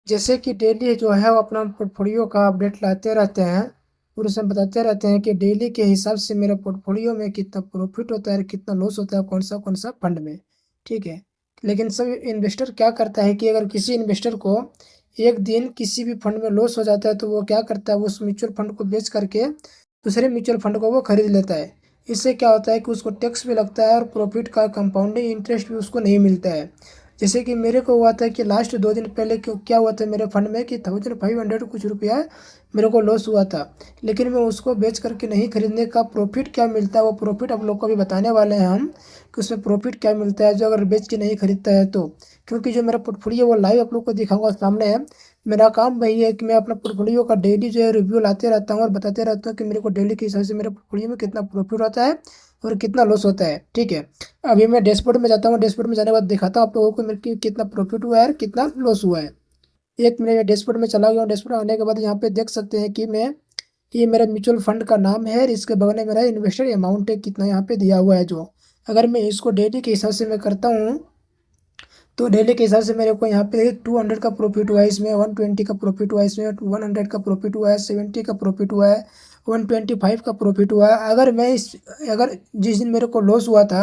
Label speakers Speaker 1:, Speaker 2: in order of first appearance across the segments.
Speaker 1: जैसे कि डेली जो है वो अपना पोर्टफोलियो का अपडेट लाते रहते हैं और उसमें बताते रहते हैं कि डेली के हिसाब से मेरे पोर्टफोलियो में कितना प्रॉफिट होता है, कितना लॉस होता है, कौन सा फंड में। ठीक है। लेकिन सब इन्वेस्टर क्या करता है कि अगर किसी इन्वेस्टर को एक दिन किसी भी फंड में लॉस हो जाता है तो वो क्या करता है, उस म्यूचुअल फंड को बेच करके दूसरे म्यूचुअल फंड को वो खरीद लेता है। इससे क्या होता है कि उसको टैक्स भी लगता है और प्रॉफिट का कंपाउंडिंग इंटरेस्ट भी उसको नहीं मिलता है। जैसे कि मेरे को हुआ था कि लास्ट 2 दिन पहले क्या हुआ था मेरे फंड में कि 1500 कुछ रुपया मेरे को लॉस हुआ था। लेकिन मैं उसको बेच करके नहीं खरीदने का प्रॉफिट क्या मिलता है वो प्रॉफिट आप लोग को भी बताने वाले हैं हम कि उसमें प्रॉफिट क्या मिलता है जो अगर बेच के नहीं खरीदता है तो। क्योंकि जो मेरा पोर्टफोलियो वो लाइव आप लोग को दिखाऊंगा सामने है। मेरा काम वही है कि मैं अपना पोर्टफोलियो का डेली जो है रिव्यू लाते रहता हूँ और बताते रहता हूँ कि मेरे को डेली के हिसाब से मेरे पोर्टफोलियो में कितना प्रॉफिट होता है और कितना लॉस होता है। ठीक है। अभी मैं डैशबोर्ड में जाता हूँ, डैशबोर्ड में जाने के बाद दिखाता हूँ आप लोगों को मेरे की कितना प्रॉफिट हुआ है और कितना लॉस हुआ है। एक मिनट डैशबोर्ड में चला गया हूँ। डैशबोर्ड आने के बाद यहाँ पे देख सकते हैं कि मैं ये मेरा म्यूचुअल फंड का नाम है और इसके बगल में मेरा इन्वेस्टर अमाउंट है कितना यहाँ पे दिया हुआ है। जो अगर मैं इसको डेली के हिसाब से मैं करता हूँ तो डेली के हिसाब से मेरे को यहाँ पे 200 का प्रॉफिट हुआ है, इसमें 120 का प्रॉफिट हुआ है, इसमें 100 का प्रॉफिट हुआ है, 70 का प्रॉफिट हुआ है, 125 का प्रॉफिट हुआ है। अगर जिस दिन मेरे को लॉस हुआ था,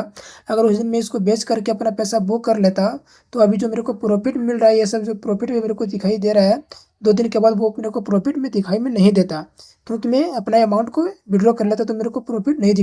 Speaker 1: अगर उस दिन मैं इसको बेच करके अपना पैसा बुक कर लेता तो अभी जो मेरे को प्रॉफिट मिल रहा है ये सब जो प्रॉफिट भी मेरे को दिखाई दे रहा है 2 दिन के बाद वो मेरे को प्रॉफिट में दिखाई में नहीं देता। क्योंकि मैं अपना अमाउंट को विड्रॉ कर लेता तो मेरे को प्रॉफिट नहीं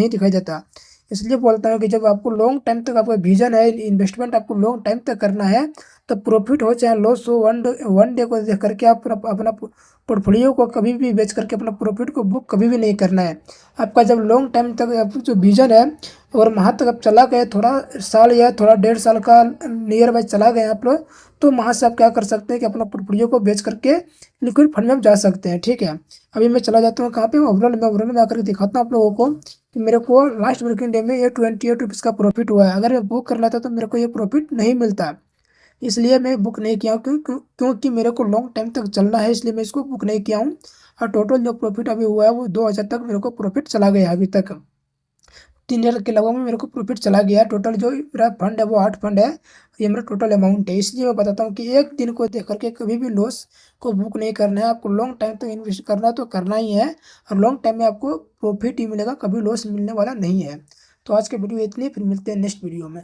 Speaker 1: दिखाई देता। इसलिए बोलता हूँ कि जब आपको लॉन्ग टाइम तक आपका विजन है, इन्वेस्टमेंट आपको लॉन्ग टाइम तक करना है तो प्रॉफिट हो चाहे लॉस हो, वन डे को देख करके आप अपना पोर्टफोलियो को कभी भी बेच करके अपना प्रॉफिट को बुक कभी भी नहीं करना है। आपका जब लॉन्ग टाइम तक आप जो विजन है और वहाँ तक आप चला गए, थोड़ा साल या थोड़ा 1.5 साल का नियर बाय चला गए आप लोग, तो वहाँ से आप क्या कर सकते हैं कि अपना पोर्टफोलियो को बेच करके लिक्विड फंड में आप जा सकते हैं। ठीक है। अभी मैं चला जाता हूँ कहाँ पे, ओवरऑल में आकर के दिखाता हूँ आप लोगों को कि मेरे को लास्ट वर्किंग डे में ये 28 रुपीज़ का प्रॉफिट हुआ है। अगर मैं बुक कर लेता तो मेरे को ये प्रॉफिट नहीं मिलता। इसलिए मैं बुक नहीं किया हूँ क्योंकि मेरे को लॉन्ग टाइम तक चलना है, इसलिए मैं इसको बुक नहीं किया हूँ। और टोटल जो प्रॉफिट अभी हुआ है वो 2,000 तक मेरे को प्रॉफिट चला गया अभी तक। 3 ईयर के लगभग में मेरे को प्रॉफिट चला गया। टोटल जो मेरा फंड है वो 8 फंड है। ये मेरा टोटल अमाउंट है। इसलिए मैं बताता हूँ कि एक दिन को देख करके कभी भी लॉस को बुक नहीं करना है। आपको लॉन्ग टाइम तक इन्वेस्ट करना है तो करना ही है और लॉन्ग टाइम में आपको प्रॉफिट ही मिलेगा, कभी लॉस मिलने वाला नहीं है। तो आज के वीडियो इतनी, फिर मिलते हैं नेक्स्ट वीडियो में।